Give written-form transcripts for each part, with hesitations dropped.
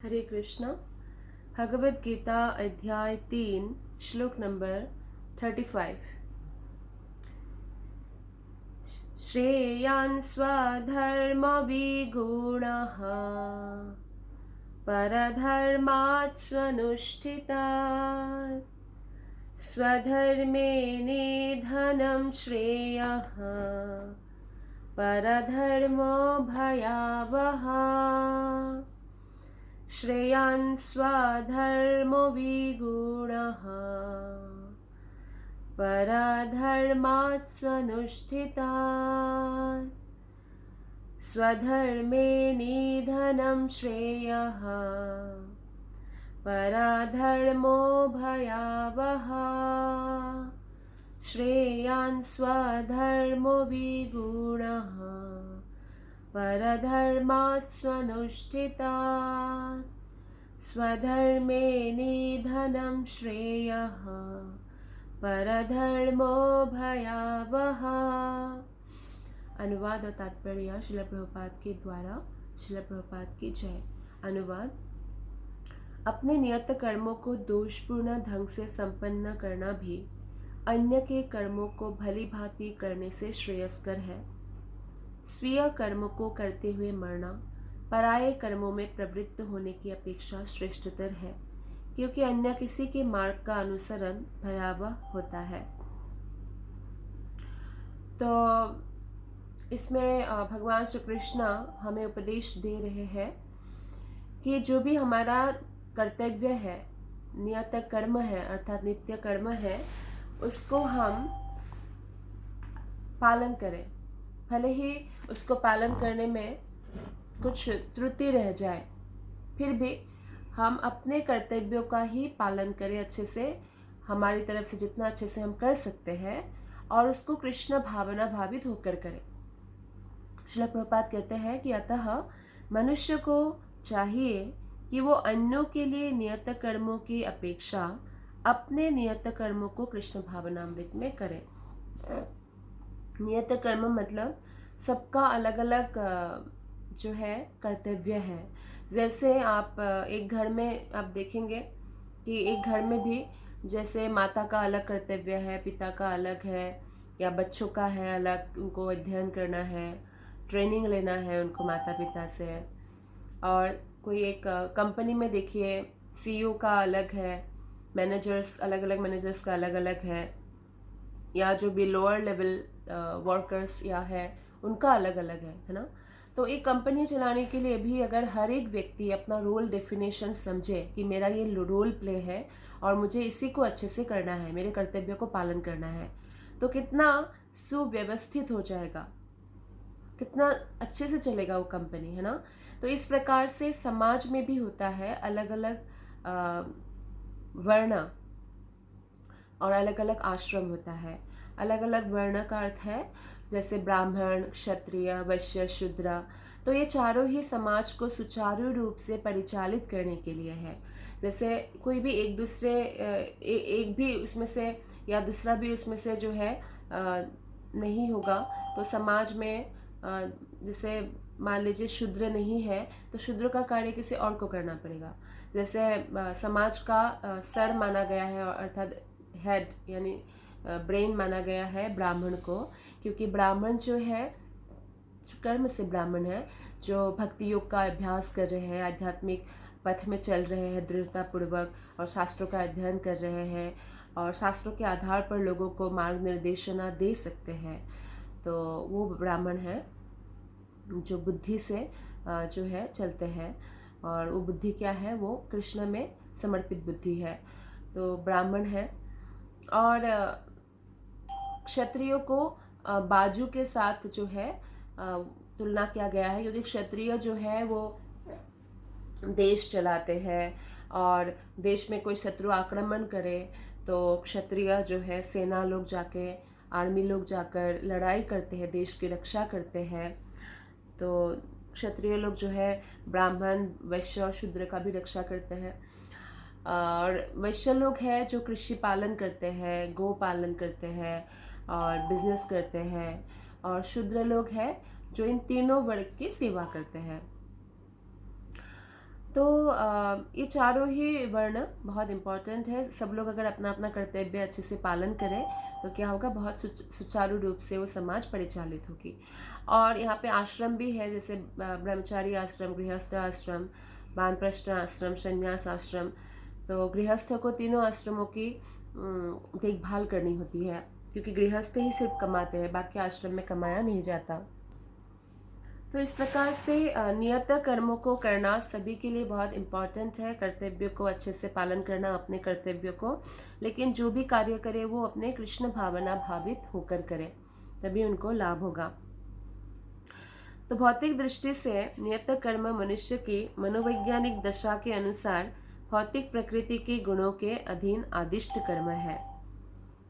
हरे कृष्णा। भगवद गीता अध्याय 3 श्लोक नंबर 35। श्रेयान् स्वधर्म विगुणः परधर्मात् स्वनुष्ठितात् स्वधर्मे निधनं श्रेयः परधर्मो भयावहः। श्रेयान् स्वधर्मो विगुणः परधर्मात् स्वनुष्ठितात् स्वधर्मे निधनं श्रेयः परधर्मो भयावहः। श्रेयान् स्वधर्मो विगुणः परधर्मात् स्वनुष्ठितात् स्वधर्मे निधनं श्रेयः परधर्मो भयावहः। अनुवाद और तात्पर्य श्रील प्रभुपाद के द्वारा। श्रील प्रभुपाद की जय। अनुवाद। अपने नियत कर्मों को दोषपूर्ण ढंग से संपन्न करना भी अन्य के कर्मों को भली भांति करने से श्रेयस्कर है। स्वीय कर्म को करते हुए मरना पराये कर्मों में प्रवृत्त होने की अपेक्षा श्रेष्ठतर है, क्योंकि अन्य किसी के मार्ग का अनुसरण भयावह होता है। तो इसमें भगवान श्री कृष्ण हमें उपदेश दे रहे हैं कि जो भी हमारा कर्तव्य है, नियत कर्म है अर्थात नित्य कर्म है, उसको हम पालन करें। भले ही उसको पालन करने में कुछ त्रुटि रह जाए, फिर भी हम अपने कर्तव्यों का ही पालन करें अच्छे से, हमारी तरफ से जितना अच्छे से हम कर सकते हैं, और उसको कृष्ण भावना भावित होकर करें। श्रील प्रभुपाद कहते हैं कि अतः मनुष्य को चाहिए कि वो अन्यों के लिए नियत कर्मों की अपेक्षा अपने नियत कर्मों को कृष्ण भावनामृत में करें। नियत कर्म मतलब सबका अलग अलग जो है कर्तव्य है। जैसे आप एक घर में आप देखेंगे कि एक घर में भी जैसे माता का अलग कर्तव्य है, पिता का अलग है, या बच्चों का है अलग, उनको अध्ययन करना है, ट्रेनिंग लेना है उनको माता पिता से। और कोई एक कंपनी में देखिए सीईओ का अलग है, मैनेजर्स अलग अलग मैनेजर्स का अलग अलग है, या जो भी लोअर लेवल वर्कर्स या है उनका अलग अलग है ना। तो एक कंपनी चलाने के लिए भी अगर हर एक व्यक्ति अपना रोल डेफिनेशन समझे कि मेरा ये रोल प्ले है और मुझे इसी को अच्छे से करना है, मेरे कर्तव्यों को पालन करना है, तो कितना सुव्यवस्थित हो जाएगा, कितना अच्छे से चलेगा वो कंपनी, है ना। तो इस प्रकार से समाज में भी होता है, अलग अलग वर्ण और अलग अलग आश्रम होता है। अलग अलग वर्ण का अर्थ है जैसे ब्राह्मण, क्षत्रिय, वैश्य, शूद्र। तो ये चारों ही समाज को सुचारू रूप से परिचालित करने के लिए है। जैसे कोई भी एक दूसरे एक भी उसमें से या दूसरा भी उसमें से जो है नहीं होगा तो समाज में जैसे मान लीजिए शूद्र नहीं है तो शूद्र का कार्य किसी और को करना पड़ेगा। जैसे समाज का सर माना गया है अर्थात हेड यानी ब्रेन माना गया है ब्राह्मण को, क्योंकि ब्राह्मण जो है जो कर्म से ब्राह्मण है, जो भक्ति योग का अभ्यास कर रहे हैं, आध्यात्मिक पथ में चल रहे हैं दृढ़ता पूर्वक, और शास्त्रों का अध्ययन कर रहे हैं और शास्त्रों के आधार पर लोगों को मार्ग निर्देशना दे सकते हैं, तो वो ब्राह्मण है जो बुद्धि से जो है चलते हैं। और वो बुद्धि क्या है, वो कृष्ण में समर्पित बुद्धि है, तो ब्राह्मण है। और क्षत्रियों को बाजू के साथ जो है तुलना किया गया है, क्योंकि क्षत्रिय जो है वो देश चलाते हैं, और देश में कोई शत्रु आक्रमण करे तो क्षत्रिय जो है सेना लोग जाके, आर्मी लोग जाकर लड़ाई करते हैं, देश की रक्षा करते हैं। तो क्षत्रिय लोग जो है ब्राह्मण, वैश्य और शूद्र का भी रक्षा करते हैं। और वैश्य लोग हैं जो कृषि पालन करते हैं, गो पालन करते हैं और बिजनेस करते हैं, और शूद्र लोग हैं जो इन तीनों वर्ग की सेवा करते हैं। तो ये चारों ही वर्ण बहुत इम्पोर्टेंट है। सब लोग अगर अपना अपना कर्तव्य अच्छे से पालन करें तो क्या होगा, बहुत सुचारू रूप से वो समाज परिचालित होगी। और यहाँ पे आश्रम भी है, जैसे ब्रह्मचारी आश्रम, गृहस्थ आश्रम, वानप्रस्थ आश्रम, संन्यास आश्रम। तो गृहस्थ को तीनों आश्रमों की देखभाल करनी होती है, क्योंकि गृहस्थ ही सिर्फ कमाते हैं, बाकी आश्रम में कमाया नहीं जाता। तो इस प्रकार से नियत कर्मों को करना सभी के लिए बहुत इम्पॉर्टेंट है, कर्तव्य को अच्छे से पालन करना, अपने कर्तव्य को। लेकिन जो भी कार्य करे वो अपने कृष्ण भावना भावित होकर करे, तभी उनको लाभ होगा। तो भौतिक दृष्टि से नियत कर्म मनुष्य की मनोवैज्ञानिक दशा के अनुसार भौतिक प्रकृति के गुणों के अधीन आदिष्ट कर्म है।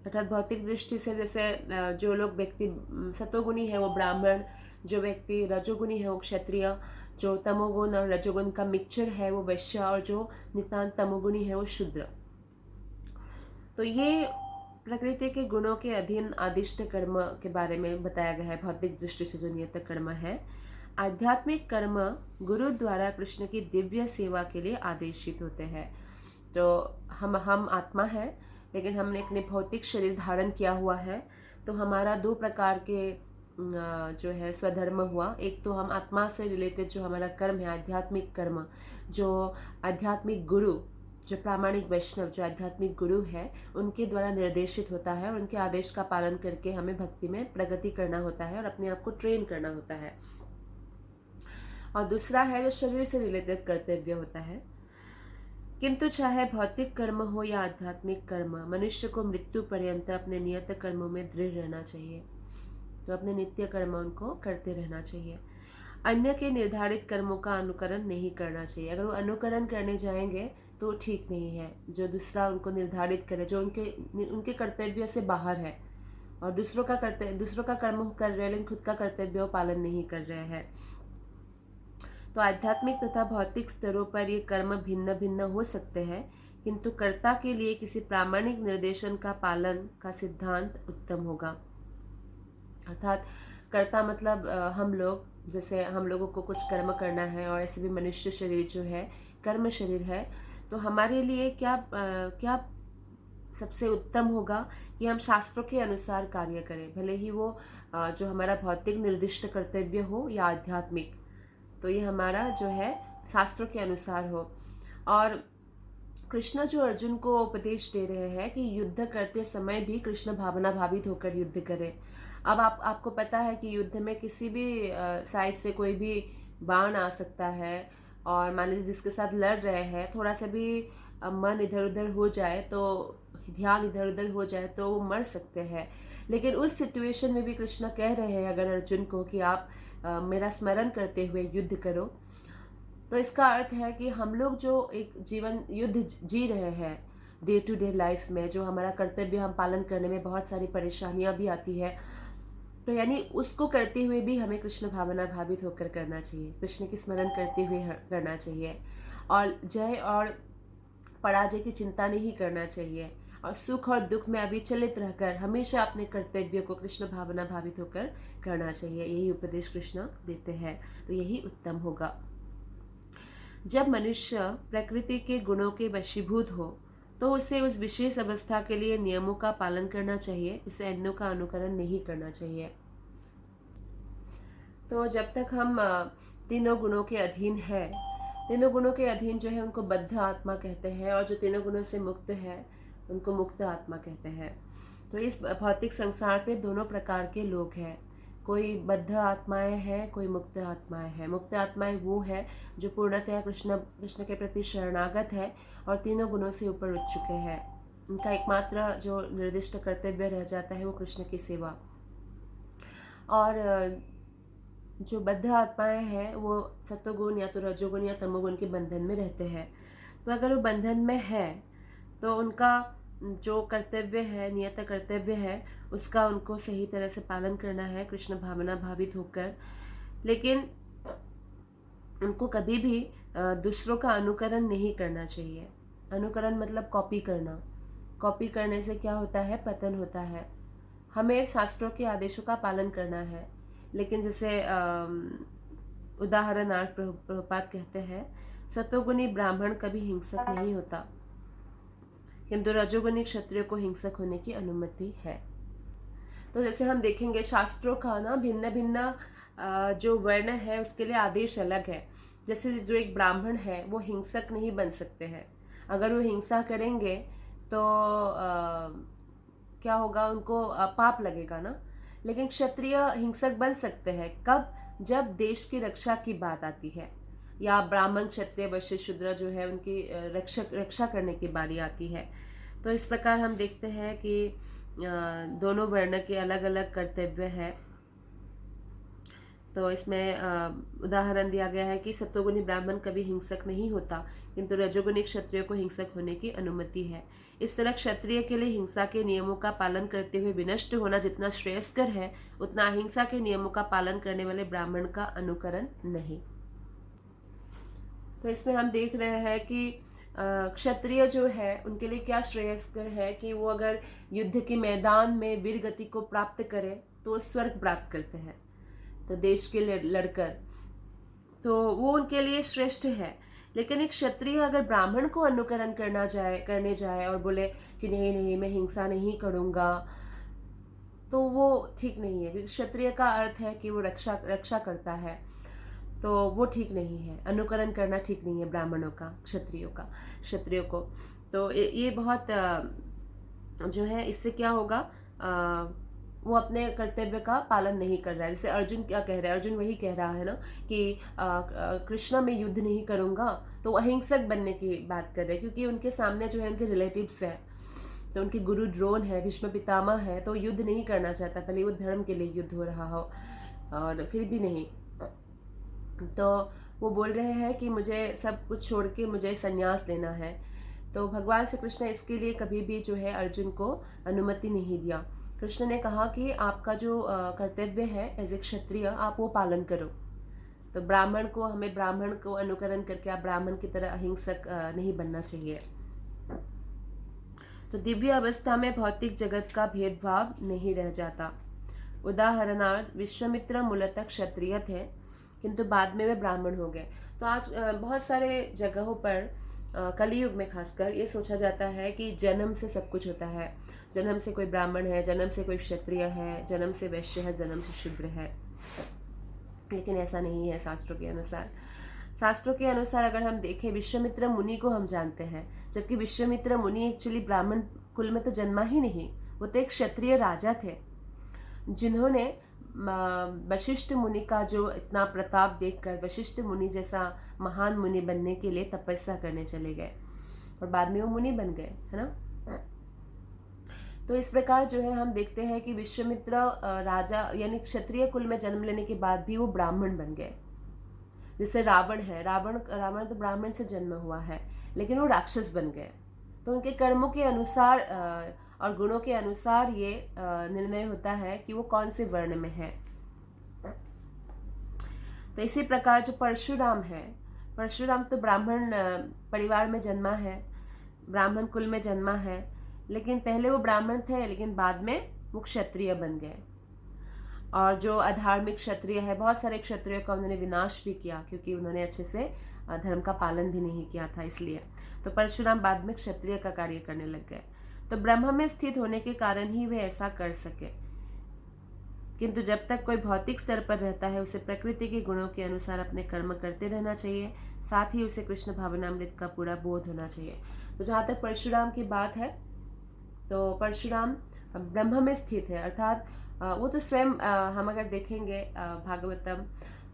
अर्थात भौतिक दृष्टि से जैसे जो लोग व्यक्ति सतोगुणी है वो ब्राह्मण, जो व्यक्ति रजोगुणी है वो क्षत्रिय, जो तमोगुण और रजोगुण का मिक्सचर है वो वैश्य, और जो नितांत तमोगुणी है वो शूद्र। तो ये प्रकृति के गुणों के अधीन आदिष्ट कर्म के बारे में बताया गया है, भौतिक दृष्टि से जो नियत कर्म है। आध्यात्मिक कर्म गुरु द्वारा कृष्ण की दिव्य सेवा के लिए आदेशित होते हैं। तो हम आत्मा है, लेकिन हमने अपने भौतिक शरीर धारण किया हुआ है। तो हमारा दो प्रकार के जो है स्वधर्म हुआ। एक तो हम आत्मा से रिलेटेड जो हमारा कर्म है, आध्यात्मिक कर्म, जो आध्यात्मिक गुरु, जो प्रामाणिक वैष्णव, जो आध्यात्मिक गुरु है, उनके द्वारा निर्देशित होता है, और उनके आदेश का पालन करके हमें भक्ति में प्रगति करना होता है और अपने आप को ट्रेन करना होता है। और दूसरा है जो शरीर से रिलेटेड कर्तव्य होता है। किंतु चाहे भौतिक कर्म हो या आध्यात्मिक कर्म, मनुष्य को मृत्यु पर्यंत अपने नियत कर्मों में दृढ़ रहना चाहिए। तो अपने नित्य कर्म उनको करते रहना चाहिए। अन्य के निर्धारित कर्मों का अनुकरण नहीं करना चाहिए। अगर वो अनुकरण करने जाएंगे तो ठीक नहीं है। जो दूसरा उनको निर्धारित करे, जो उनके कर्तव्य से बाहर है, और दूसरों का कर्म कर रहे हैं लेकिन खुद का कर्तव्य पालन नहीं कर रहे हैं। तो आध्यात्मिक तथा भौतिक स्तरों पर ये कर्म भिन्न भिन्न हो सकते हैं, किंतु कर्ता के लिए किसी प्रामाणिक निर्देशन का पालन का सिद्धांत उत्तम होगा। अर्थात कर्ता मतलब हम लोग, जैसे हम लोगों को कुछ कर्म करना है, और ऐसे भी मनुष्य शरीर जो है कर्म शरीर है। तो हमारे लिए क्या सबसे उत्तम होगा कि हम शास्त्रों के अनुसार कार्य करें, भले ही वो जो हमारा भौतिक निर्दिष्ट कर्तव्य हो या आध्यात्मिक। तो ये हमारा जो है शास्त्रों के अनुसार हो। और कृष्ण जो अर्जुन को उपदेश दे रहे हैं कि युद्ध करते समय भी कृष्ण भावना भावित होकर युद्ध करें। अब आपको पता है कि युद्ध में किसी भी साइड से कोई भी बाण आ सकता है, और मान लीजिए जिसके साथ लड़ रहे हैं थोड़ा सा भी मन इधर उधर हो जाए, तो ध्यान इधर उधर हो जाए तो वो मर सकते हैं। लेकिन उस सिचुएशन में भी कृष्ण कह रहे हैं अगर अर्जुन को कि आप मेरा स्मरण करते हुए युद्ध करो। तो इसका अर्थ है कि हम लोग जो एक जीवन युद्ध जी रहे हैं डे टू डे लाइफ में, जो हमारा कर्तव्य हम पालन करने में बहुत सारी परेशानियां भी आती है, तो यानी उसको करते हुए भी हमें कृष्ण भावना भावित होकर करना चाहिए, कृष्ण की स्मरण करते हुए करना चाहिए। और जय और पराजय की चिंता नहीं करना चाहिए, और सुख और दुख में अविचलित रहकर हमेशा अपने कर्तव्य को कृष्ण भावना भावित होकर करना चाहिए। यही उपदेश कृष्ण देते हैं। तो यही उत्तम होगा। जब मनुष्य प्रकृति के गुणों के वशीभूत हो तो उसे उस विशेष अवस्था के लिए नियमों का पालन करना चाहिए, उसे अन्यों का अनुकरण नहीं करना चाहिए। तो जब तक हम तीनों गुणों के अधीन है, तीनों गुणों के अधीन जो है उनको बद्ध आत्मा कहते हैं, और जो तीनों गुणों से मुक्त है उनको मुक्त आत्मा कहते हैं। तो इस भौतिक संसार पे दोनों प्रकार के लोग हैं। कोई बद्ध आत्माएं हैं, कोई मुक्त आत्माएं हैं। मुक्त आत्माएं वो है जो पूर्णतः कृष्ण के प्रति शरणागत है और तीनों गुणों से ऊपर उठ चुके हैं। उनका एकमात्र जो निर्दिष्ट कर्तव्य रह जाता है वो कृष्ण की सेवा। और जो बद्ध आत्माएं हैं वो सत्वगुण या तो रजोगुण या तमोगुण के बंधन में रहते हैं। तो अगर वो बंधन में है तो उनका जो कर्तव्य है, नियत कर्तव्य है, उसका उनको सही तरह से पालन करना है कृष्ण भावना भावित होकर। लेकिन उनको कभी भी दूसरों का अनुकरण नहीं करना चाहिए। अनुकरण मतलब कॉपी करना। कॉपी करने से क्या होता है, पतन होता है। हमें शास्त्रों के आदेशों का पालन करना है। लेकिन जैसे उदाहरणार्थ प्रभुपाद कहते हैं, सतोगुणी ब्राह्मण कभी हिंसक नहीं होता, किंतु रजोगुणी क्षत्रिय को हिंसक होने की अनुमति है। तो जैसे हम देखेंगे शास्त्रों का ना भिन्न भिन्न जो वर्ण है उसके लिए आदेश अलग है। जैसे जो एक ब्राह्मण है वो हिंसक नहीं बन सकते हैं। अगर वो हिंसा करेंगे तो क्या होगा, उनको पाप लगेगा ना। लेकिन क्षत्रिय हिंसक बन सकते हैं कब, जब देश की रक्षा की बात आती है, या ब्राह्मण क्षत्रिय वैश्य शूद्र जो है उनकी रक्षा करने की बारी आती है। तो इस प्रकार हम देखते हैं कि दोनों वर्ण के अलग अलग कर्तव्य है। तो इसमें उदाहरण दिया गया है कि सत्वगुणी ब्राह्मण कभी हिंसक नहीं होता, किंतु रजोगुणी क्षत्रिय को हिंसक होने की अनुमति है। इस तरह क्षत्रिय के लिए हिंसा के नियमों का पालन करते हुए विनष्ट होना जितना श्रेयस्कर है, उतना अहिंसा के नियमों का पालन करने वाले ब्राह्मण का अनुकरण नहीं। तो इसमें हम देख रहे हैं कि क्षत्रिय जो है उनके लिए क्या श्रेयस्कर है कि वो अगर युद्ध के मैदान में वीर गति को प्राप्त करे तो वो स्वर्ग प्राप्त करते हैं, तो देश के लिए लड़कर, तो वो उनके लिए श्रेष्ठ है। लेकिन एक क्षत्रिय अगर ब्राह्मण को अनुकरण करने जाए और बोले कि नहीं नहीं मैं हिंसा नहीं करूँगा, तो वो ठीक नहीं है। क्योंकि क्षत्रिय का अर्थ है कि वो रक्षा करता है, तो वो ठीक नहीं है। अनुकरण करना ठीक नहीं है ब्राह्मणों का, क्षत्रियों को। तो ये बहुत जो है, इससे क्या होगा, वो अपने कर्तव्य का पालन नहीं कर रहा है। जैसे अर्जुन क्या कह रहा है, अर्जुन वही कह रहा है ना कि कृष्णा मैं युद्ध नहीं करूँगा, तो अहिंसक बनने की बात कर रहे हैं। क्योंकि उनके सामने जो है उनके रिलेटिव्स है, तो उनके गुरु द्रोण है, भीष्म पितामह है, तो युद्ध नहीं करना चाहता, भले वो धर्म के लिए युद्ध हो रहा हो, और फिर भी नहीं। तो वो बोल रहे हैं कि मुझे सब कुछ छोड़ के मुझे संन्यास लेना है। तो भगवान श्री कृष्ण इसके लिए कभी भी जो है अर्जुन को अनुमति नहीं दिया। कृष्ण ने कहा कि आपका जो कर्तव्य है एज ए क्षत्रिय, आप वो पालन करो। तो हमें ब्राह्मण को अनुकरण करके आप ब्राह्मण की तरह अहिंसक नहीं बनना चाहिए। तो दिव्य अवस्था में भौतिक जगत का भेदभाव नहीं रह जाता। उदाहरणार्थ विश्वामित्र मूलतः क्षत्रिय थे, किंतु बाद में वे ब्राह्मण हो गए। तो आज बहुत सारे जगहों पर कलयुग में खासकर ये सोचा जाता है कि जन्म से सब कुछ होता है। जन्म से कोई ब्राह्मण है, जन्म से कोई क्षत्रिय है, जन्म से वैश्य है, जन्म से शूद्र है। लेकिन ऐसा नहीं है शास्त्रों के अनुसार। शास्त्रों के अनुसार अगर हम देखें, विश्वामित्र मुनि को हम जानते हैं, जबकि विश्वामित्र मुनि एक्चुअली ब्राह्मण कुल में तो जन्मा ही नहीं, वो तो एक क्षत्रिय राजा थे, जिन्होंने वशिष्ठ मुनि का जो इतना प्रताप देखकर वशिष्ठ मुनि जैसा महान मुनि बनने के लिए तपस्या करने चले गए, और बाद में वो मुनि बन गए, है ना। तो इस प्रकार जो है हम देखते हैं कि विश्वामित्र राजा यानी क्षत्रिय कुल में जन्म लेने के बाद भी वो ब्राह्मण बन गए। जैसे रावण है, रावण तो ब्राह्मण से जन्म हुआ है, लेकिन वो राक्षस बन गए। तो उनके कर्मों के अनुसार और गुणों के अनुसार ये निर्णय होता है कि वो कौन से वर्ण में है। तो इसी प्रकार जो परशुराम है, परशुराम तो ब्राह्मण परिवार में जन्मा है, ब्राह्मण कुल में जन्मा है, लेकिन पहले वो ब्राह्मण थे, लेकिन बाद में वो क्षत्रिय बन गए। और जो अधार्मिक क्षत्रिय है, बहुत सारे क्षत्रियों का उन्होंने विनाश भी किया, क्योंकि उन्होंने अच्छे से धर्म का पालन भी नहीं किया था, इसलिए। तो परशुराम बाद में क्षत्रिय का कार्य करने लग गए। तो ब्रह्म में स्थित होने के कारण ही वे ऐसा कर सके। किंतु जब तक कोई भौतिक स्तर पर रहता है, उसे प्रकृति के गुणों के अनुसार अपने कर्म करते रहना चाहिए, साथ ही उसे कृष्ण भावनामृत का पूरा बोध होना चाहिए। तो जहाँ तक परशुराम की बात है, तो परशुराम ब्रह्म में स्थित है, अर्थात वो तो स्वयं हम अगर देखेंगे भागवतम,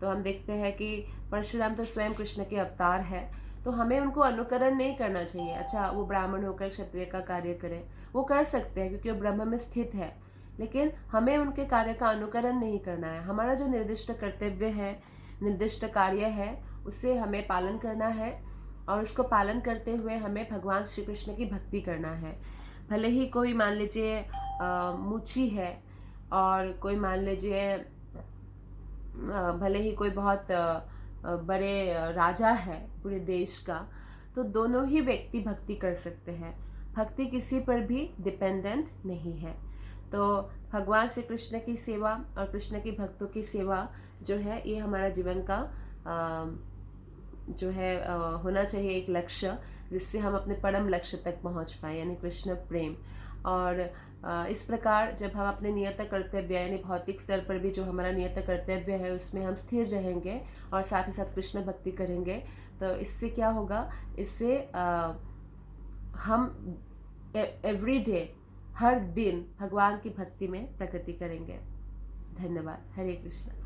तो हम देखते हैं कि परशुराम तो स्वयं कृष्ण के अवतार है। तो हमें उनको अनुकरण नहीं करना चाहिए। अच्छा, वो ब्राह्मण होकर क्षत्रिय का कार्य करें, वो कर सकते हैं क्योंकि वो ब्रह्म में स्थित है, लेकिन हमें उनके कार्य का अनुकरण नहीं करना है। हमारा जो निर्दिष्ट कर्तव्य है, निर्दिष्ट कार्य है, उससे हमें पालन करना है, और उसको पालन करते हुए हमें भगवान श्री कृष्ण की भक्ति करना है। भले ही कोई मान लीजिए मुची है, और कोई मान लीजिए भले ही कोई बहुत बड़े राजा है पूरे देश का, तो दोनों ही व्यक्ति भक्ति कर सकते हैं। भक्ति किसी पर भी डिपेंडेंट नहीं है। तो भगवान श्री कृष्ण की सेवा और कृष्ण के भक्तों की सेवा जो है, ये हमारा जीवन का जो है होना चाहिए एक लक्ष्य, जिससे हम अपने परम लक्ष्य तक पहुंच पाए, यानी कृष्ण प्रेम। और इस प्रकार जब हम अपने नियत कर्तव्य यानी भौतिक स्तर पर भी जो हमारा नियत कर्तव्य है उसमें हम स्थिर रहेंगे और साथ ही साथ कृष्ण भक्ति करेंगे, तो इससे क्या होगा, इससे हम एवरी डे, हर दिन भगवान की भक्ति में प्रगति करेंगे। धन्यवाद। हरे कृष्ण।